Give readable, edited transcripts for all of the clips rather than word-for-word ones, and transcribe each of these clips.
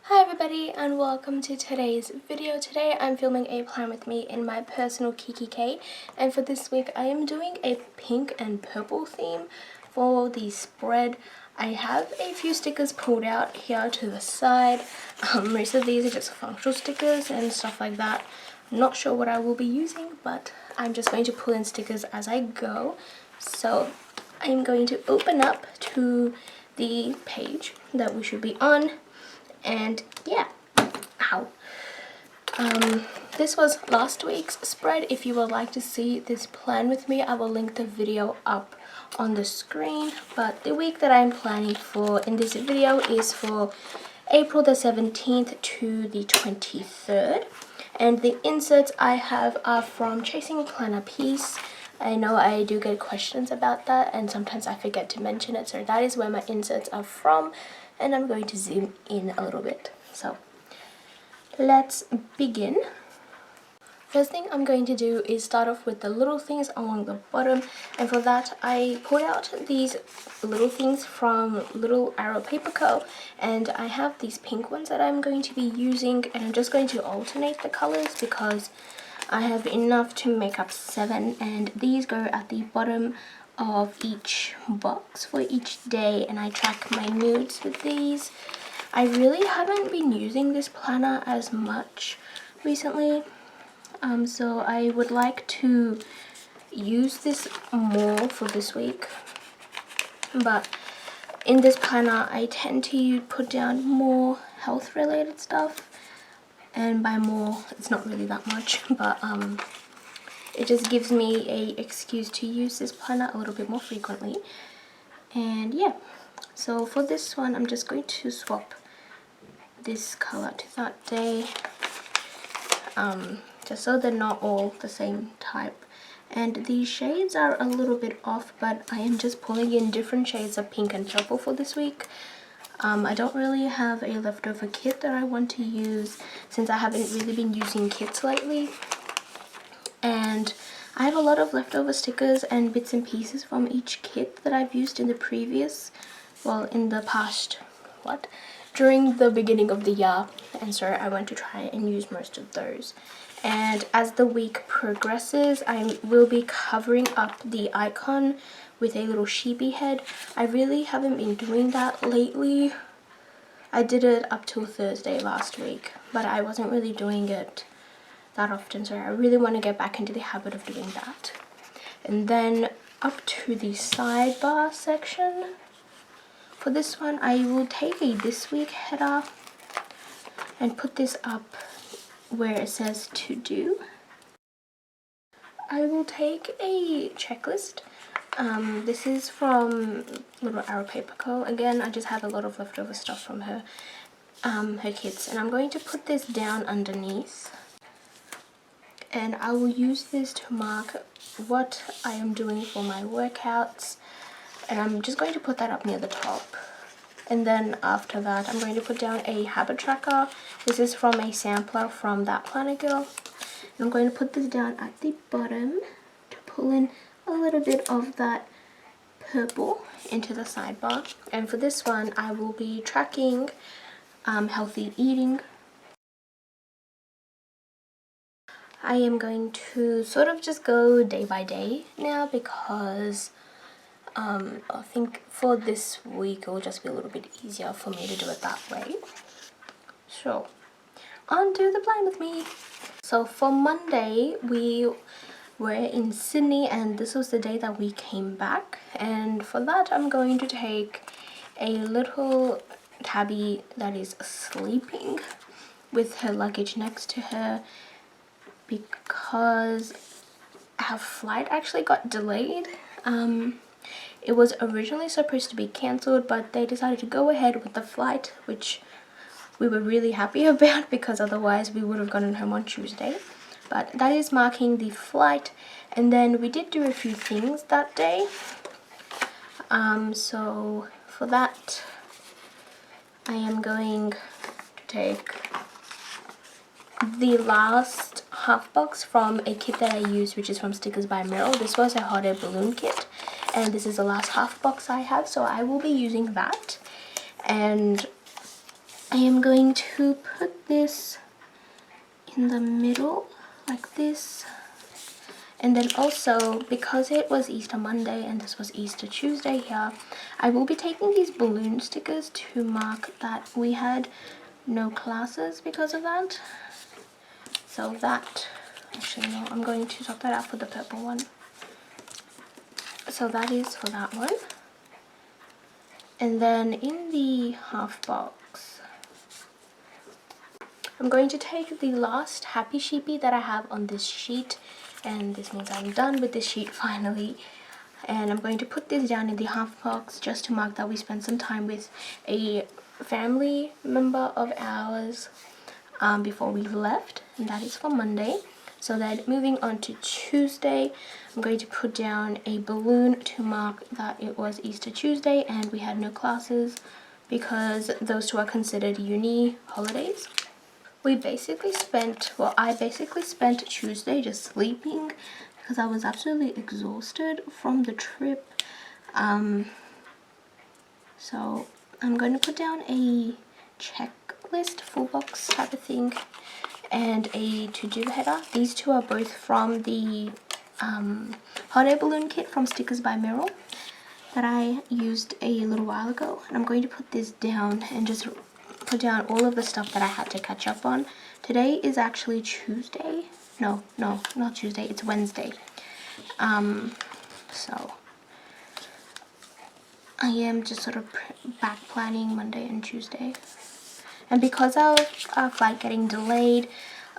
Hi everybody and welcome to today's video. Today I'm filming a plan with me in my personal Kiki K, and for this week I am doing a pink and purple theme for the spread. I have a few stickers pulled out here to the side. Most of these are just functional stickers and stuff like that. I'm not sure what I will be using, but I'm just going to pull in stickers as I go. So I'm going to open up to the page that we should be on. And yeah, this was last week's spread. If you would like to see this plan with me, I will link the video up on the screen. But the week that I'm planning for in this video is for April the 17th to the 23rd. And the inserts I have are from Chasing Planner Piece. I know I do get questions about that and sometimes I forget to mention it, so that is where my inserts are from. And I'm going to zoom in a little bit. So let's begin. First thing I'm going to do is start off with the little things along the bottom, and for that I pulled out these little things from LittleArrowPaperCo, and I have these pink ones that I'm going to be using, and I'm just going to alternate the colors because I have enough to make up 7, and these go at the bottom of each box for each day, and I track my nudes with these. I really haven't been using this planner as much recently, so I would like to use this more for this week. But in this planner I tend to put down more health related stuff, and by more it's not really that much, but it just gives me a excuse to use this planner a little bit more frequently. And yeah, so for this one I'm just going to swap this color to that day, just so they're not all the same type. And these shades are a little bit off, but I am just pulling in different shades of pink and purple for this week. I don't really have a leftover kit that I want to use since I haven't really been using kits lately. And I have a lot of leftover stickers and bits and pieces from each kit that I've used in the previous, well, in the past, during the beginning of the year, and so I want to try and use most of those. And as the week progresses, I will be covering up the icon with a little sheepy head. I really haven't been doing that lately. I did it up till Thursday last week, but I wasn't really doing it that often, so I really want to get back into the habit of doing that. And then up to the sidebar section. For this one I will take a this week header and put this up where it says to do. I will take a checklist. This is from LittleArrowPaperCo. Again, I just have a lot of leftover stuff from her kits, and I'm going to put this down underneath. And I will use this to mark what I am doing for my workouts, and I'm just going to put that up near the top. And then after that I'm going to put down a habit tracker. This is from a sampler from That Planner Girl. And I'm going to put this down at the bottom to pull in a little bit of that purple into the sidebar. And for this one I will be tracking healthy eating. I am going to sort of just go day by day now because I think for this week it will just be a little bit easier for me to do it that way. So on to the plan with me. So for Monday we were in Sydney, and this was the day that we came back, and for that I'm going to take a little tabby that is sleeping with her luggage next to her because our flight actually got delayed. It was originally supposed to be cancelled, but they decided to go ahead with the flight, which we were really happy about because otherwise we would have gotten home on Tuesday. But that is marking the flight, and then we did do a few things that day. So for that I am going to take the last half box from a kit that I used, which is from StickersByMeryl. This was a hot air balloon kit, and this is the last half box I have, so I will be using that. And I am going to put this in the middle like this. And then also, because it was Easter Monday and this was Easter Tuesday here, I will be taking these balloon stickers to mark that we had no classes because of that. So that, actually no, I'm going to swap that out for the purple one. So that is for that one. And then in the half box, I'm going to take the last happy sheepy that I have on this sheet, and this means I'm done with this sheet finally. And I'm going to put this down in the half box just to mark that we spent some time with a family member of ours before we left, and that is for Monday. So then moving on to Tuesday, I'm going to put down a balloon to mark that it was Easter Tuesday and we had no classes because those two are considered uni holidays. We basically spent, well, I basically spent Tuesday just sleeping because I was absolutely exhausted from the trip. So I'm going to put down a checklist, full box type of thing, and a to-do header. These two are both from the hot air balloon kit from StickersByMeryl that I used a little while ago. And I'm going to put this down and just put down all of the stuff that I had to catch up on. Today is actually Tuesday. No, not Tuesday, it's Wednesday. So I am just sort of back planning Monday and Tuesday. And because of our flight getting delayed,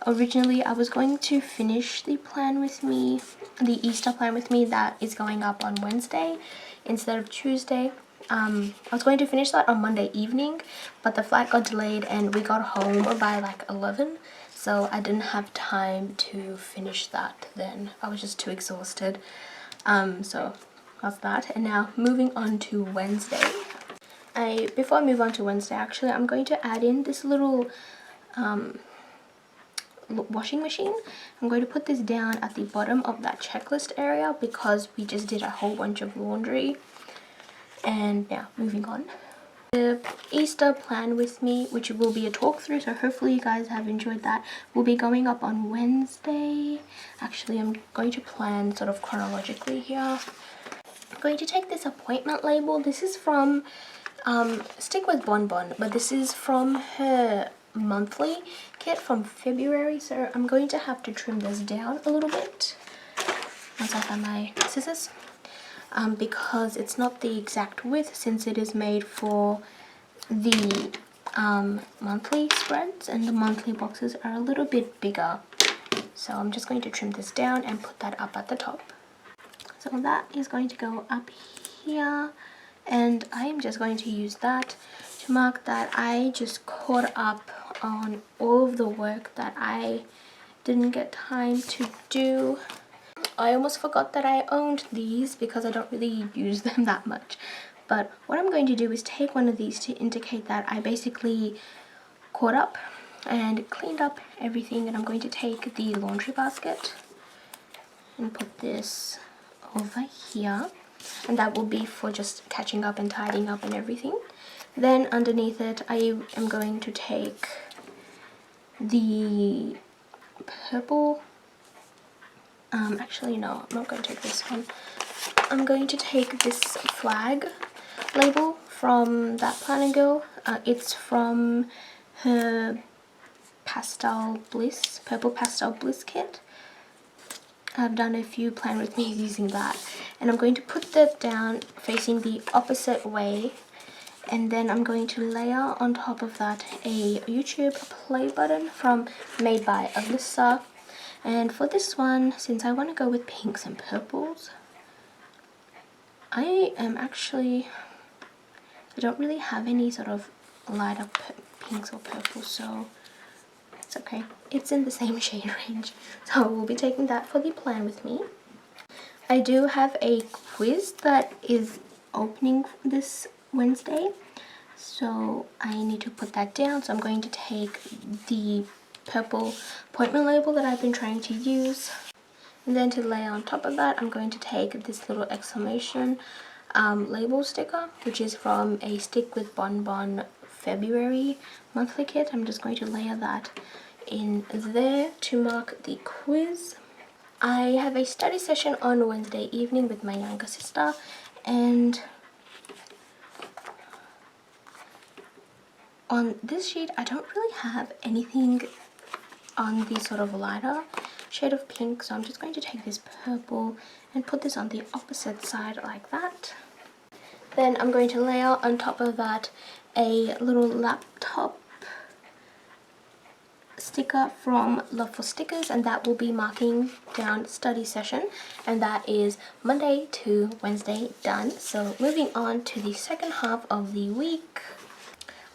originally I was going to finish the plan with me, the Easter plan with me that is going up on Wednesday instead of Tuesday. I was going to finish that on Monday evening, but the flight got delayed and we got home by like 11, so I didn't have time to finish that then. I was just too exhausted. So that's that. And now moving on to Wednesday. Before I move on to Wednesday, actually, I'm going to add in this little washing machine. I'm going to put this down at the bottom of that checklist area because we just did a whole bunch of laundry. And now, moving on. The Easter plan with me, which will be a talk through, so hopefully you guys have enjoyed that, will be going up on Wednesday. Actually, I'm going to plan sort of chronologically here. I'm going to take this appointment label. This is from Stick with Bonbon, but this is from her monthly kit from February, so I'm going to have to trim this down a little bit once I find my scissors, because it's not the exact width since it is made for the monthly spreads and the monthly boxes are a little bit bigger. So I'm just going to trim this down and put that up at the top. So that is going to go up here, and I am just going to use that to mark that I just caught up on all of the work that I didn't get time to do. I almost forgot that I owned these because I don't really use them that much. But what I'm going to do is take one of these to indicate that I basically caught up and cleaned up everything. And I'm going to take the laundry basket and put this over here, and that will be for just catching up and tidying up and everything. Then underneath it, I am going to take the purple, actually no, I'm not going to take this one. I'm going to take this flag label from that planner girl. It's from her Pastel Bliss, Purple Pastel Bliss kit. I've done a few plan with me using that, and I'm going to put that down facing the opposite way, and then I'm going to layer on top of that a YouTube play button from Made by Alyssa. And for this one, since I want to go with pinks and purples, I don't really have any sort of light up pinks or purples, so it's okay. It's in the same shade range. So we'll be taking that for the plan with me. I do have a quiz that is opening this Wednesday, so I need to put that down. So I'm going to take the purple appointment label that I've been trying to use, and then to lay on top of that, I'm going to take this little exclamation label sticker, which is from a Stick with Bonbon February monthly kit. I'm just going to layer that in there to mark the quiz. I have a study session on Wednesday evening with my younger sister, and on this sheet I don't really have anything on the sort of lighter shade of pink, so I'm just going to take this purple and put this on the opposite side like that. Then I'm going to layer on top of that a little laptop sticker from Love for Stickers, and that will be marking down study session, and that is Monday to Wednesday done. So moving on to the second half of the week.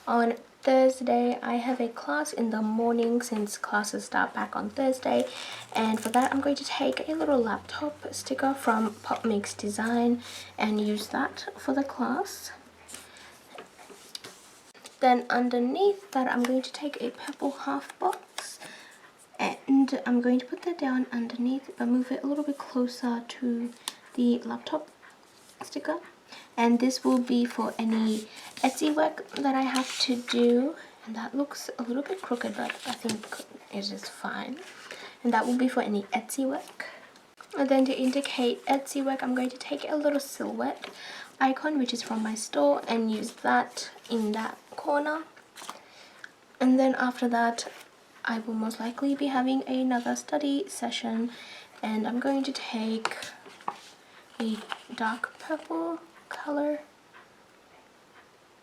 On Thursday I have a class in the morning since classes start back on Thursday, and for that I'm going to take a little laptop sticker from PopMixDesigns and use that for the class. Then underneath that I'm going to take a purple half box and I'm going to put that down underneath but move it a little bit closer to the laptop sticker. And this will be for any Etsy work that I have to do, and that looks a little bit crooked but I think it is fine. And that will be for any Etsy work. And then to indicate Etsy work I'm going to take a little silhouette icon which is from my store and use that in that corner. And then after that I will most likely be having another study session, and I'm going to take a dark purple color,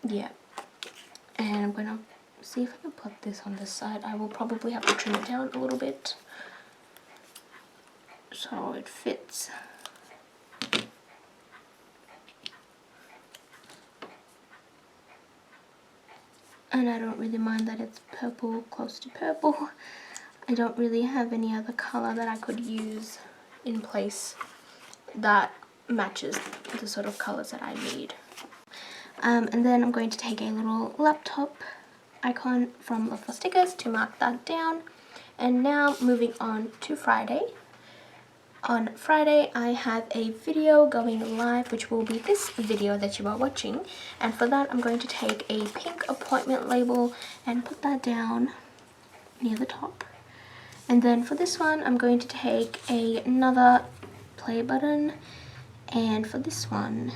yeah, and I'm gonna see if I can put this on this side. I will probably have to trim it down a little bit so it fits. And I don't really mind that it's purple, close to purple. I don't really have any other color that I could use in place that matches the sort of colors that I need. And then I'm going to take a little laptop icon from Love for Stickers to mark that down. And now moving on to Friday. On Friday I have a video going live which will be this video that you are watching, and for that I'm going to take a pink appointment label and put that down near the top. And then for this one I'm going to take another play button, and for this one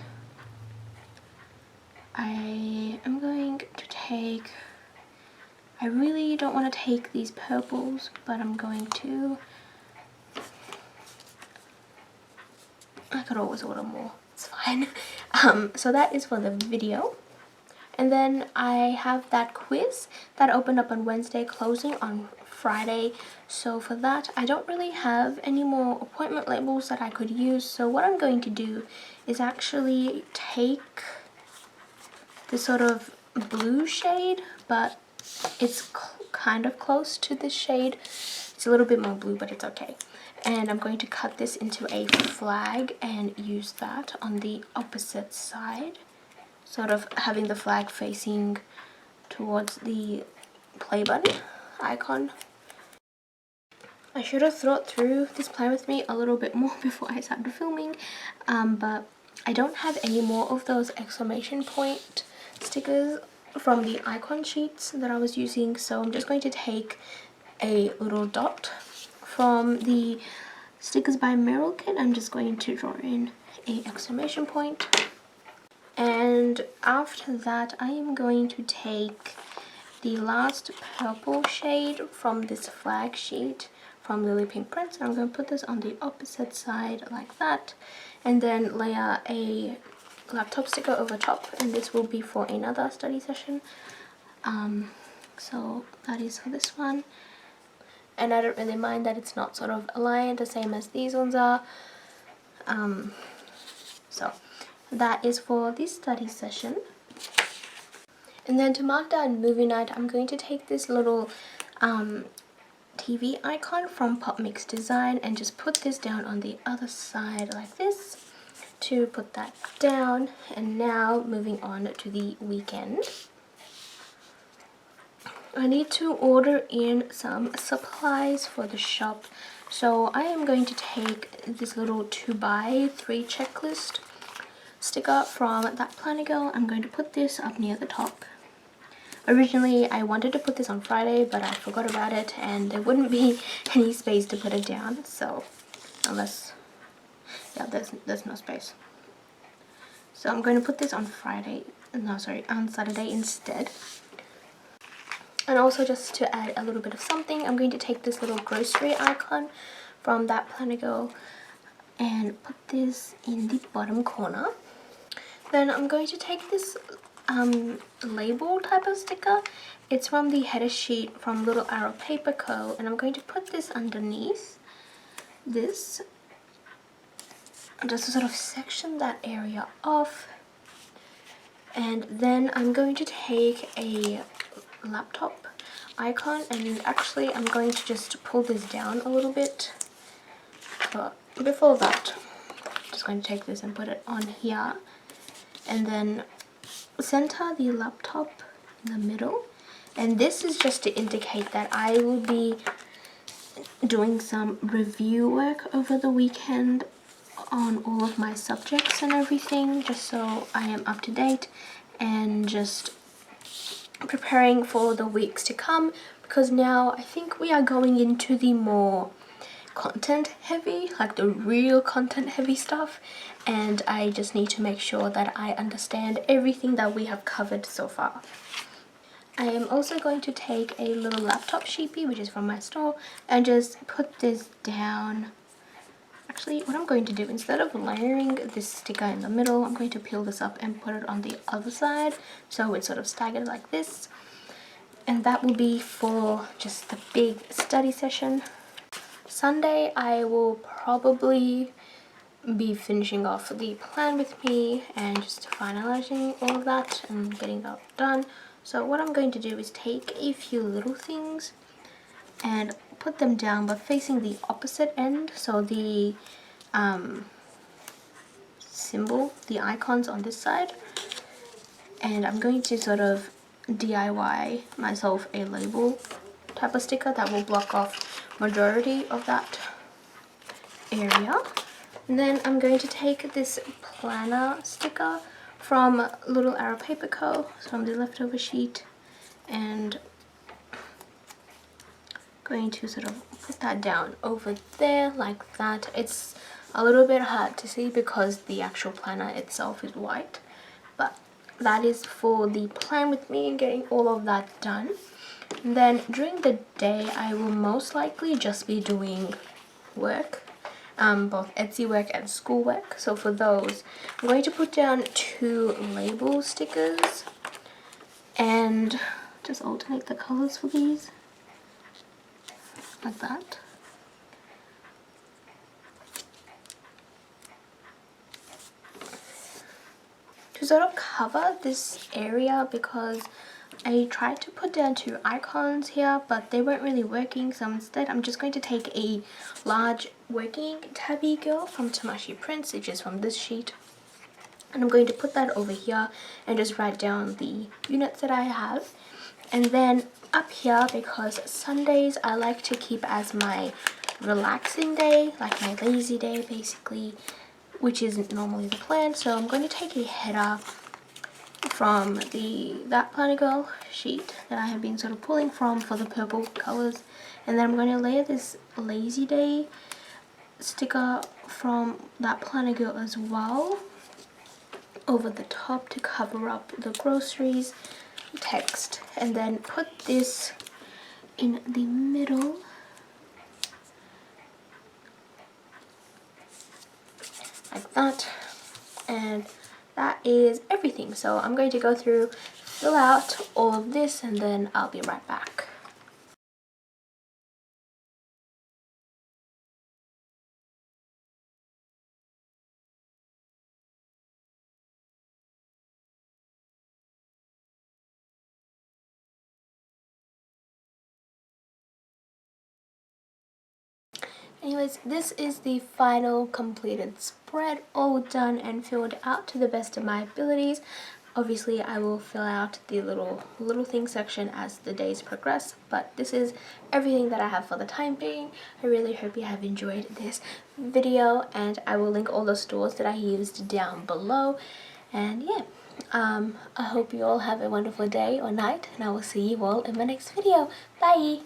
I am going to take, I really don't want to take these purples but I'm going to, I could always order more, it's fine. So that is for the video. And then I have that quiz that opened up on Wednesday, closing on Friday. So for that I don't really have any more appointment labels that I could use. So what I'm going to do is actually take this sort of blue shade, but it's kind of close to this shade. It's a little bit more blue but it's okay. And I'm going to cut this into a flag and use that on the opposite side, sort of having the flag facing towards the play button icon. I should have thought through this plan with me a little bit more before I started filming, but I don't have any more of those exclamation point stickers from the icon sheets that I was using, so I'm just going to take a little dot from the StickersByMeryl kit. I'm just going to draw in a exclamation point, and after that I am going to take the last purple shade from this flag sheet from LillyPinkPrints, and I'm going to put this on the opposite side like that, and then layer a laptop sticker over top, and this will be for another study session. So that is for this one. And I don't really mind that it's not sort of aligned the same as these ones are. So that is for this study session. And then to mark down movie night, I'm going to take this little TV icon from PopMixDesigns and just put this down on the other side like this to put that down. And now moving on to the weekend. I need to order in some supplies for the shop, so I am going to take this little 2x3 checklist sticker from that Planner Girl. I'm going to put this up near the top. Originally I wanted to put this on Friday, but I forgot about it and there wouldn't be any space to put it down, so unless, yeah, there's no space. So I'm going to put this on on Saturday instead. And also, just to add a little bit of something, I'm going to take this little grocery icon from that planner girl and put this in the bottom corner. Then I'm going to take this label type of sticker. It's from the header sheet from LittleArrowPaperCo, and I'm going to put this underneath this, just to sort of section that area off. And then I'm going to take a laptop icon, and actually I'm going to just pull this down a little bit, but before that I'm just going to take this and put it on here, and then center the laptop in the middle. And this is just to indicate that I will be doing some review work over the weekend on all of my subjects and everything, just so I am up to date and just preparing for the weeks to come, because now I think we are going into the more content heavy, like the real content heavy stuff, and I just need to make sure that I understand everything that we have covered so far. I am also going to take a little laptop sheepy, which is from my store, and just put this down. Actually, what I'm going to do, instead of layering this sticker in the middle, I'm going to peel this up and put it on the other side, so it's sort of staggered like this. And that will be for just the big study session. Sunday, I will probably be finishing off the plan with me and just finalizing all of that and getting that done. So what I'm going to do is take a few little things and put them down, but facing the opposite end, so the symbol, the icons on this side, and I'm going to sort of DIY myself a label type of sticker that will block off majority of that area. And then I'm going to take this planner sticker from LittleArrowPaperCo, from the leftover sheet, and going to sort of put that down over there like that. It's a little bit hard to see because the actual planner itself is white, but that is for the plan with me and getting all of that done. And then during the day I will most likely just be doing work, both Etsy work and school work. So for those, I'm going to put down 2 label stickers and just alternate the colors for these like that. To sort of cover this area, because I tried to put down 2 icons here but they weren't really working, so instead I'm just going to take a large working tabby girl from TamashiPrints, which is from this sheet, and I'm going to put that over here and just write down the units that I have. And then up here, because Sundays I like to keep as my relaxing day, like my lazy day basically, which isn't normally the plan, so I'm going to take a header from that planner girl sheet that I have been sort of pulling from for the purple colors, and then I'm going to layer this lazy day sticker from that planner girl as well over the top to cover up the groceries text, and then put this in the middle like that. And that is everything. So I'm going to go through, fill out all of this, and then I'll be right back. Anyways, this is the final completed spread, all done and filled out to the best of my abilities. Obviously I will fill out the little thing section as the days progress, but this is everything that I have for the time being. I really hope you have enjoyed this video, and I will link all the stores that I used down below. And yeah, I hope you all have a wonderful day or night, and I will see you all in my next video. Bye!